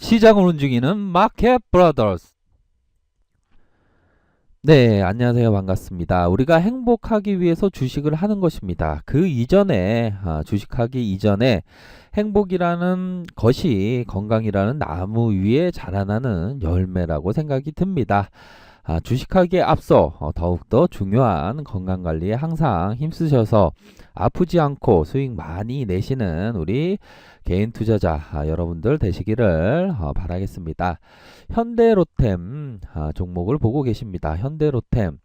시장을 움직이는 마켓 브라더스. 네, 안녕하세요. 반갑습니다. 우리가 행복하기 위해서 주식을 하는 것입니다. 그 이전에, 주식하기 이전에 행복이라는 것이 건강이라는 나무 위에 자라나는 열매라고 생각이 듭니다. 주식하기에 앞서 더욱더 중요한 건강관리에 항상 힘쓰셔서 아프지 않고 수익 많이 내시는 우리 개인 투자자 여러분들 되시기를 바라겠습니다. 현대로템 종목을 보고 계십니다. 현대로템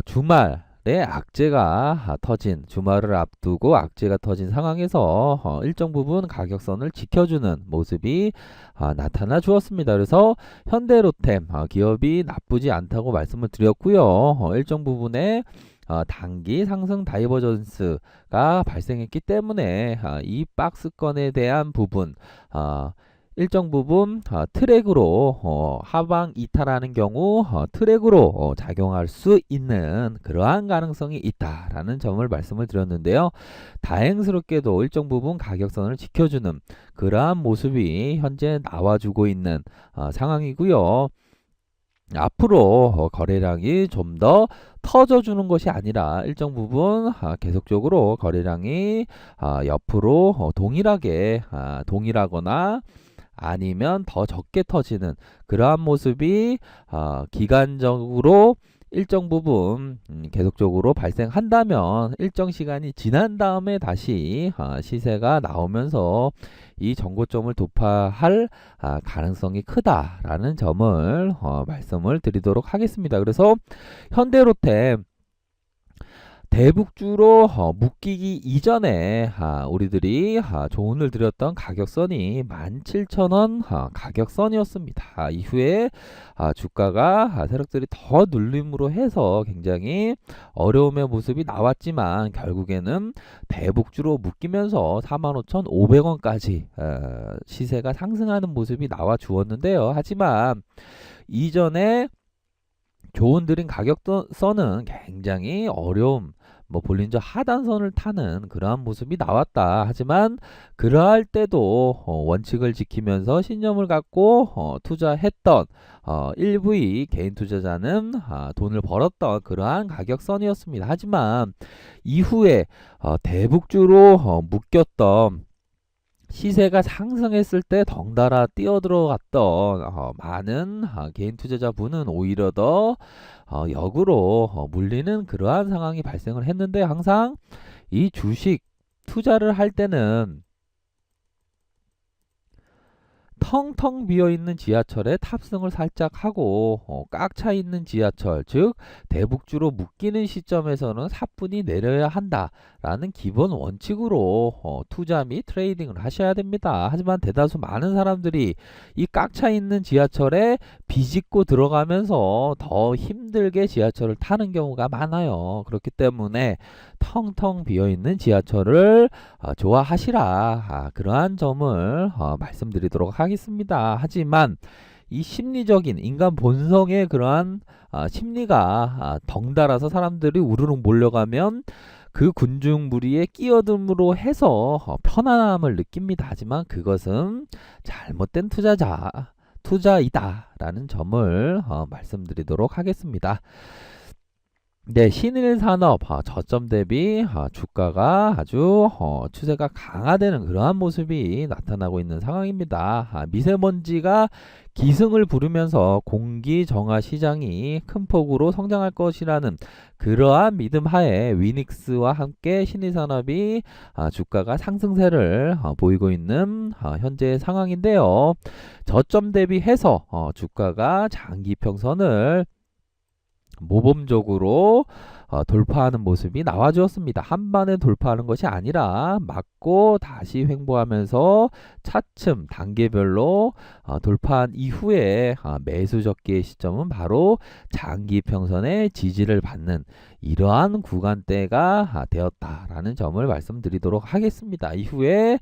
주말에 악재가 터진 주말을 앞두고 악재가 터진 상황에서 일정 부분 가격선을 지켜주는 모습이 나타나 주었습니다. 그래서 현대로템 기업이 나쁘지 않다고 말씀을 드렸고요. 일정 부분에 단기 상승 다이버전스가 발생했기 때문에 이 박스권에 대한 부분 일정 부분 트랙으로 하방 이탈하는 경우 트랙으로 작용할 수 있는 그러한 가능성이 있다라는 점을 말씀을 드렸는데요. 다행스럽게도 일정 부분 가격선을 지켜주는 그러한 모습이 현재 나와주고 있는 상황이고요. 앞으로 거래량이 좀 더 터져주는 것이 아니라 일정 부분 계속적으로 거래량이 옆으로 동일하거나 아니면 더 적게 터지는 그러한 모습이 기간적으로 일정 부분 계속적으로 발생한다면 일정 시간이 지난 다음에 다시 시세가 나오면서 이 전고점을 돌파할 가능성이 크다라는 점을 말씀을 드리도록 하겠습니다. 그래서 현대로템 대북주로 묶이기 이전에 우리들이 조언을 드렸던 가격선이 17,000원 가격선이었습니다. 이후에 주가가 세력들이 더 눌림으로 해서 굉장히 어려움의 모습이 나왔지만 결국에는 대북주로 묶이면서 45,500원까지 시세가 상승하는 모습이 나와 주었는데요. 하지만 이전에 조언 드린 가격선은 굉장히 어려움 볼린저 하단선을 타는 그러한 모습이 나왔다. 하지만 그러할 때도 원칙을 지키면서 신념을 갖고 투자했던 일부의 개인 투자자는 돈을 벌었던 그러한 가격선이었습니다. 하지만 이후에 대북주로 묶였던 시세가 상승했을 때 덩달아 뛰어들어갔던 많은 개인 투자자분은 오히려 더 역으로 물리는 그러한 상황이 발생을 했는데 항상 이 주식 투자를 할 때는 텅텅 비어있는 지하철에 탑승을 살짝 하고 꽉 차 있는 지하철 즉 대북주로 묶이는 시점에서는 사뿐히 내려야 한다라는 기본 원칙으로 투자 및 트레이딩을 하셔야 됩니다. 하지만 대다수 많은 사람들이 이 꽉 차 있는 지하철에 비집고 들어가면서 더 힘들게 지하철을 타는 경우가 많아요. 그렇기 때문에 텅텅 비어있는 지하철을 좋아하시라 그러한 점을 말씀드리도록 하겠습니다. 하지만 이 심리적인 인간 본성의 그러한 심리가 덩달아서 사람들이 우르르 몰려가면 그 군중 무리에 끼어듦으로 해서 편안함을 느낍니다. 하지만 그것은 잘못된 투자이다라는 점을 말씀드리도록 하겠습니다. 네, 신일산업 저점 대비 주가가 아주 추세가 강화되는 그러한 모습이 나타나고 있는 상황입니다. 미세먼지가 기승을 부르면서 공기 정화 시장이 큰 폭으로 성장할 것이라는 그러한 믿음 하에 위닉스와 함께 신일산업이 주가가 상승세를 보이고 있는 현재 상황인데요. 저점 대비해서 주가가 장기 평선을 모범적으로 돌파하는 모습이 나와주었습니다. 한 번에 돌파하는 것이 아니라 맞고 다시 횡보하면서 차츰 단계별로 돌파한 이후에 매수 적기의 시점은 바로 장기 평선의 지지를 받는 이러한 구간대가 되었다라는 점을 말씀드리도록 하겠습니다. 이후에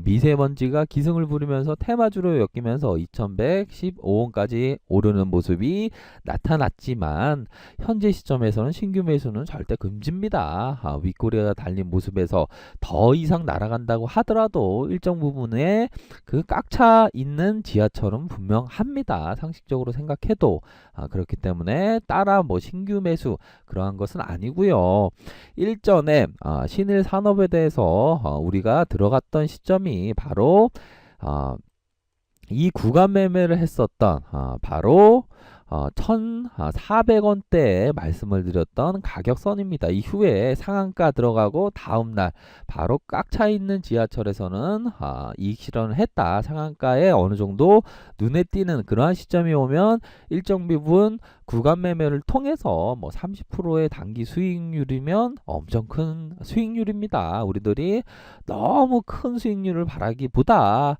미세먼지가 기승을 부리면서 테마주로 엮이면서 2115원까지 오르는 모습이 나타났지만 현재 시점에서는 신규 매수 매수는 절대 금지입니다. 윗꼬리가 달린 모습에서 더 이상 날아간다고 하더라도 일정 부분에 그 꽉 차 있는 지하철은 분명합니다. 상식적으로 생각해도. 그렇기 때문에 따라 뭐 신규 매수 그러한 것은 아니고요. 일전에 신일 산업에 대해서 우리가 들어갔던 시점이 바로 이 구간 매매를 했었던 바로 1,400원대에 말씀을 드렸던 가격선입니다. 이후에 상한가 들어가고 다음날 바로 꽉 차 있는 지하철에서는 이익 실현을 했다. 상한가에 어느 정도 눈에 띄는 그러한 시점이 오면 일정 부분 구간 매매를 통해서 뭐 30%의 단기 수익률이면 엄청 큰 수익률입니다. 우리들이 너무 큰 수익률을 바라기보다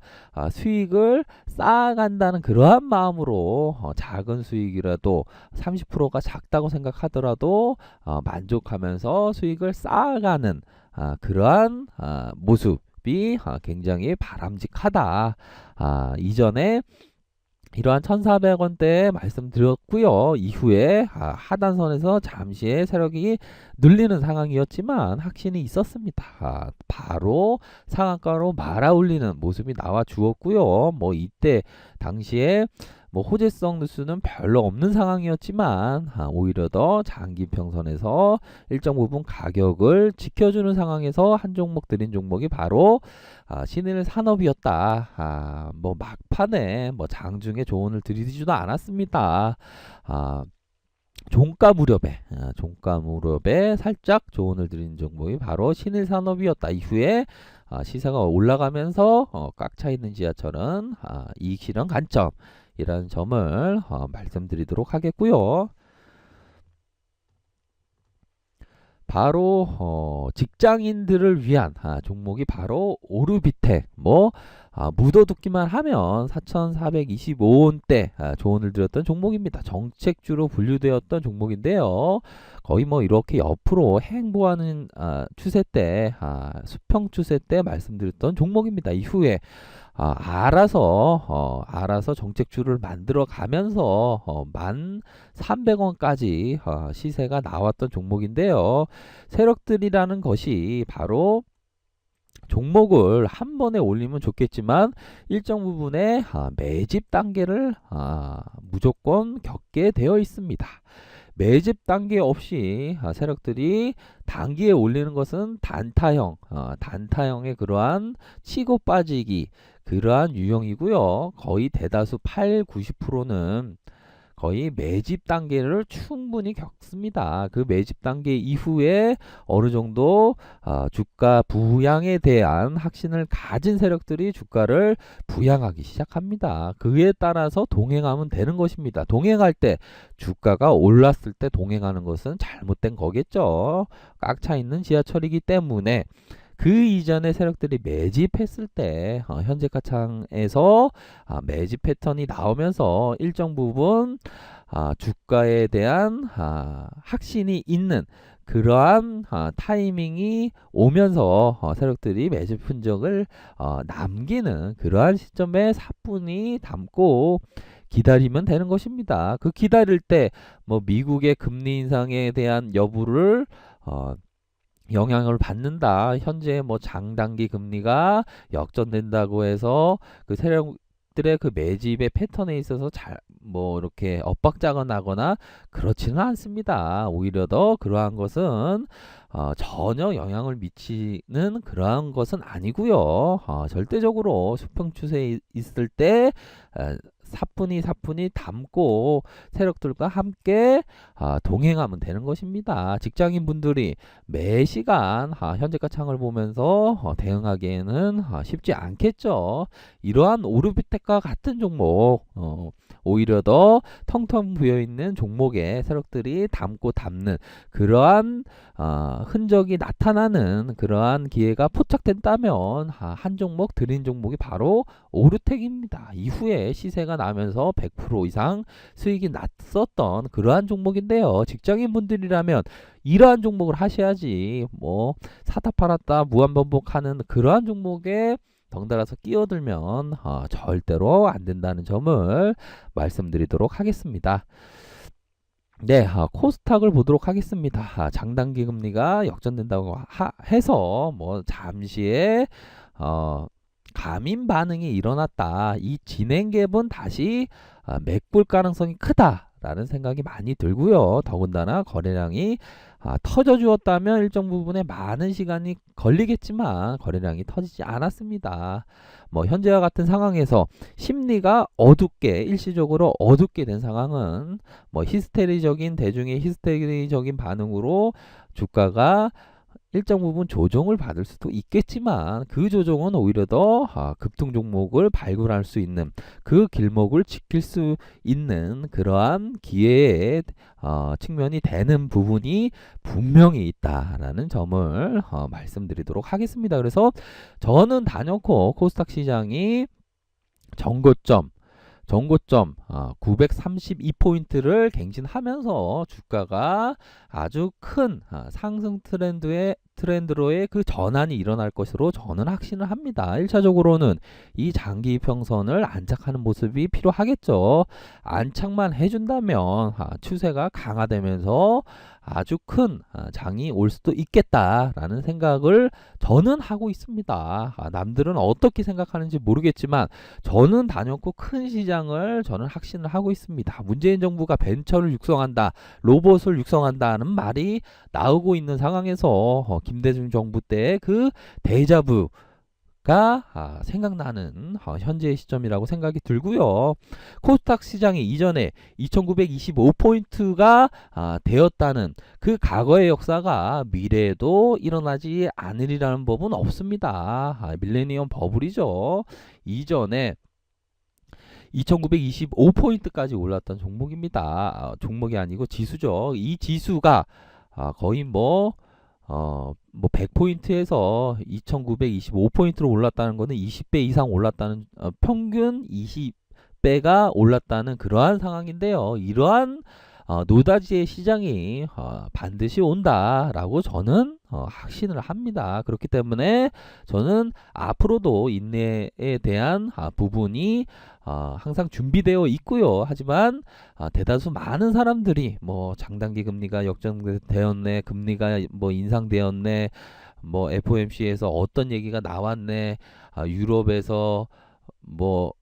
수익을 쌓아간다는 그러한 마음으로 작은 수익이라도 30%가 작다고 생각하더라도 만족하면서 수익을 쌓아가는 그러한 모습이 굉장히 바람직하다. 이전에 이러한 1,400원대에 말씀드렸고요. 이후에 하단선에서 잠시의 세력이 눌리는 상황이었지만 확신이 있었습니다. 바로 상한가로 말아올리는 모습이 나와 주었고요. 뭐 이때 당시에 뭐 호재성 뉴스는 별로 없는 상황이었지만 오히려 더 장기 평선에서 일정 부분 가격을 지켜주는 상황에서 한 종목 드린 종목이 바로 신일 산업이었다. 뭐 막판에 뭐 장중에 조언을 드리지도 않았습니다. 종가 무렵에 살짝 조언을 드린 종목이 바로 신일 산업이었다. 이후에 시세가 올라가면서 꽉 차 있는 지하철은 이익 실현 관점 이라는 점을 말씀드리도록 하겠고요. 바로 직장인들을 위한 종목이 바로 오르비텍. 뭐 묻어두기만 하면 4,425원대 조언을 드렸던 종목입니다. 정책주로 분류되었던 종목인데요. 거의 뭐 이렇게 옆으로 행보하는 추세 때 수평 추세 때 말씀드렸던 종목입니다. 이후에 알아서 정책주를 만들어 가면서 1,300원까지 시세가 나왔던 종목인데요. 세력들이라는 것이 바로 종목을 한 번에 올리면 좋겠지만 일정 부분의 매집 단계를 무조건 겪게 되어 있습니다. 매집 단계 없이 세력들이 단기에 올리는 것은 단타형의 그러한 치고 빠지기 그러한 유형이고요. 거의 대다수 90%는 거의 매집 단계를 충분히 겪습니다. 그 매집 단계 이후에 어느 정도 주가 부양에 대한 확신을 가진 세력들이 주가를 부양하기 시작합니다. 그에 따라서 동행하면 되는 것입니다. 동행할 때 주가가 올랐을 때 동행하는 것은 잘못된 거겠죠. 꽉 차 있는 지하철이기 때문에 그 이전에 세력들이 매집했을 때 현재 가창에서 매집 패턴이 나오면서 일정 부분 주가에 대한 확신이 있는 그러한 타이밍이 오면서 세력들이 매집 흔적을 남기는 그러한 시점에 사뿐히 담고 기다리면 되는 것입니다. 그 기다릴 때 뭐 미국의 금리 인상에 대한 여부를 영향을 받는다. 현재 뭐 장단기 금리가 역전된다고 해서 그 세력들의 그 매집의 패턴에 있어서 뭐 이렇게 엇박자가 나거나 그렇지는 않습니다. 오히려 더 그러한 것은 전혀 영향을 미치는 그러한 것은 아니고요. 절대적으로 수평 추세에 있을 때 사뿐히 담고 세력들과 함께 동행하면 되는 것입니다. 직장인 분들이 매 시간 현재가 창을 보면서 대응하기에는 쉽지 않겠죠. 이러한 오르비텍과 같은 종목 오히려 더 텅텅 비어있는 종목에 세력들이 담는 그러한 흔적이 나타나는 그러한 기회가 포착된다면 한 종목 드린 종목이 바로 오르텍입니다. 이후에 시세가 나면서 100% 이상 수익이 났었던 그러한 종목인데요. 직장인분들이라면 이러한 종목을 하셔야지 뭐 사다 팔았다 무한반복하는 그러한 종목에 덩달아서 끼어들면 절대로 안 된다는 점을 말씀드리도록 하겠습니다. 네, 코스닥을 보도록 하겠습니다. 장단기 금리가 역전된다고 해서 뭐 잠시의 감인 반응이 일어났다. 이 진행 갭은 다시 메꿀 가능성이 크다라는 생각이 많이 들고요. 더군다나 거래량이 터져 주었다면 일정 부분에 많은 시간이 걸리겠지만 거래량이 터지지 않았습니다. 뭐 현재와 같은 상황에서 심리가 어둡게 일시적으로 어둡게 된 상황은 뭐 히스테리적인 대중의 히스테리적인 반응으로 주가가 일정 부분 조정을 받을 수도 있겠지만 그 조정은 오히려 더 급등 종목을 발굴할 수 있는 그 길목을 지킬 수 있는 그러한 기회의 측면이 되는 부분이 분명히 있다라는 점을 말씀드리도록 하겠습니다. 그래서 저는 단연코 코스닥 시장이 정고점 932포인트를 갱신하면서 주가가 아주 큰 상승 트렌드로의 그 전환이 일어날 것으로 저는 확신을 합니다. 1차적으로는 이 장기 평선을 안착하는 모습이 필요하겠죠. 안착만 해준다면 추세가 강화되면서 아주 큰 장이 올 수도 있겠다라는 생각을 저는 하고 있습니다. 남들은 어떻게 생각하는지 모르겠지만 저는 단연코 큰 시장을 저는 확신을 하고 있습니다. 문재인 정부가 벤처를 육성한다, 로봇을 육성한다는 말이 나오고 있는 상황에서 김대중 정부 때 그 데자부가 생각나는 현재의 시점이라고 생각이 들고요. 코스닥 시장이 이전에 2925포인트가 되었다는 그 과거의 역사가 미래에도 일어나지 않으리라는 법은 없습니다. 밀레니엄 버블이죠. 이전에 2925포인트까지 올랐던 종목입니다. 종목이 아니고 지수죠. 이 지수가 거의 뭐 100포인트에서 2925포인트로 올랐다는 것은 20배 이상 올랐다는 평균 20배가 올랐다는 그러한 상황인데요. 이러한 노다지의 시장이 반드시 온다라고 저는 확신을 합니다. 그렇기 때문에 저는 앞으로도 인내에 대한 부분이 항상 준비되어 있고요. 하지만 대다수 많은 사람들이 뭐 장단기 금리가 역전되었네, 금리가 뭐 인상되었네, 뭐 FOMC에서 어떤 얘기가 나왔네, 유럽에서 뭐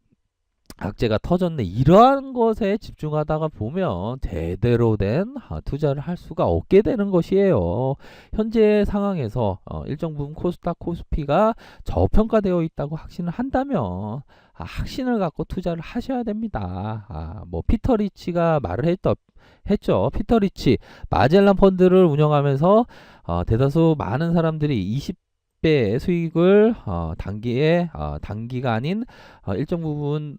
악재가 터졌네, 이러한 것에 집중하다가 보면 제대로 된 투자를 할 수가 없게 되는 것이에요. 현재 상황에서 일정 부분 코스닥 코스피가 저평가되어 있다고 확신을 한다면 확신을 갖고 투자를 하셔야 됩니다. 뭐 피터 리치가 말을 했죠. 피터 리치 마젤란 펀드를 운영하면서 대다수 많은 사람들이 20배의 수익을 단기가 아닌 일정 부분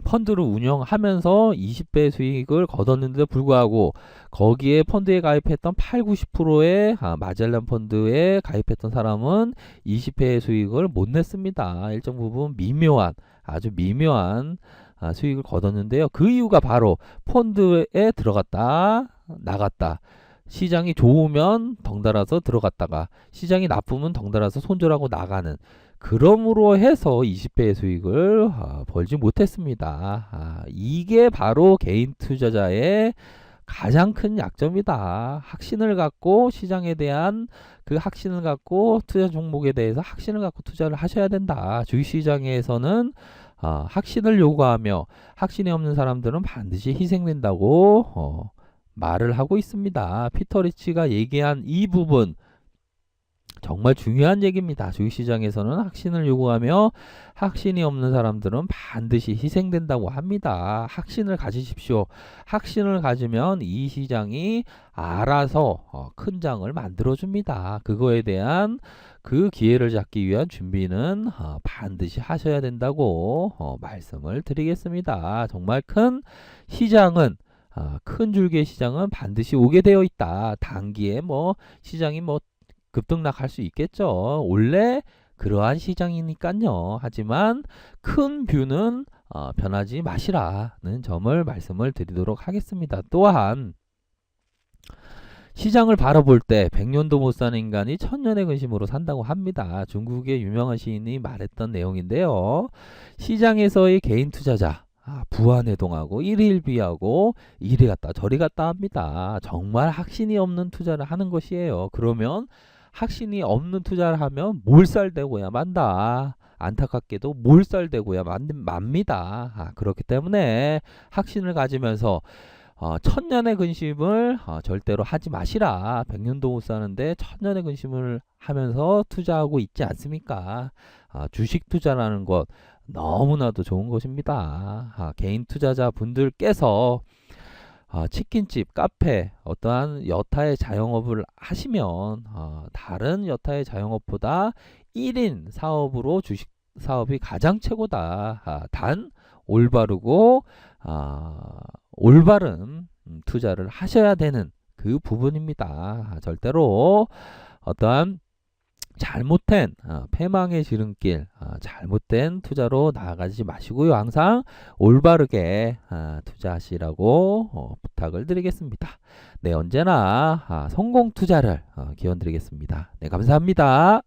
펀드를 운영하면서 20배 수익을 거뒀는데도 불구하고 거기에 펀드에 가입했던 8, 90%의 마젤란 펀드에 가입했던 사람은 20배의 수익을 못 냈습니다. 일정 부분 아주 미묘한 수익을 거뒀는데요. 그 이유가 바로 펀드에 들어갔다 나갔다, 시장이 좋으면 덩달아서 들어갔다가 시장이 나쁘면 덩달아서 손절하고 나가는, 그러므로 해서 20배의 수익을 벌지 못했습니다. 이게 바로 개인 투자자의 가장 큰 약점이다. 확신을 갖고 시장에 대한 그 확신을 갖고 투자 종목에 대해서 확신을 갖고 투자를 하셔야 된다. 주식시장에서는 확신을 요구하며 확신이 없는 사람들은 반드시 희생된다고 말을 하고 있습니다. 피터 리치가 얘기한 이 부분 정말 중요한 얘기입니다. 주식시장에서는 확신을 요구하며 확신이 없는 사람들은 반드시 희생된다고 합니다. 확신을 가지십시오. 확신을 가지면 이 시장이 알아서 큰 장을 만들어줍니다. 그거에 대한 그 기회를 잡기 위한 준비는 반드시 하셔야 된다고 말씀을 드리겠습니다. 정말 큰 시장은 큰 줄기의 시장은 반드시 오게 되어 있다. 단기에 뭐 시장이 뭐 급등락할 수 있겠죠. 원래 그러한 시장이니까요. 하지만 큰 뷰는 변하지 마시라는 점을 말씀을 드리도록 하겠습니다. 또한 시장을 바라볼 때 100년도 못 사는 인간이 1000년의 근심으로 산다고 합니다. 중국의 유명한 시인이 말했던 내용인데요. 시장에서의 개인 투자자, 부안해동하고 일일비하고 이리 갔다 저리 갔다 합니다. 정말 확신이 없는 투자를 하는 것이에요. 그러면 확신이 없는 투자를 하면 몰살되고야 만다. 안타깝게도 몰살되고야 맙니다. 그렇기 때문에 확신을 가지면서 천년의 근심을 절대로 하지 마시라. 백년도 못 사는데 천년의 근심을 하면서 투자하고 있지 않습니까? 주식 투자라는 것 너무나도 좋은 것입니다. 개인 투자자 분들께서 치킨집, 카페, 어떠한 여타의 자영업을 하시면 다른 여타의 자영업보다 1인 사업으로 주식 사업이 가장 최고다. 단 올바르고 올바른 투자를 하셔야 되는 그 부분입니다. 절대로 어떠한 잘못된 패망의 지름길, 잘못된 투자로 나아가지 마시고요. 항상 올바르게 투자하시라고 부탁을 드리겠습니다. 네, 언제나 성공 투자를 기원 드리겠습니다. 네, 감사합니다.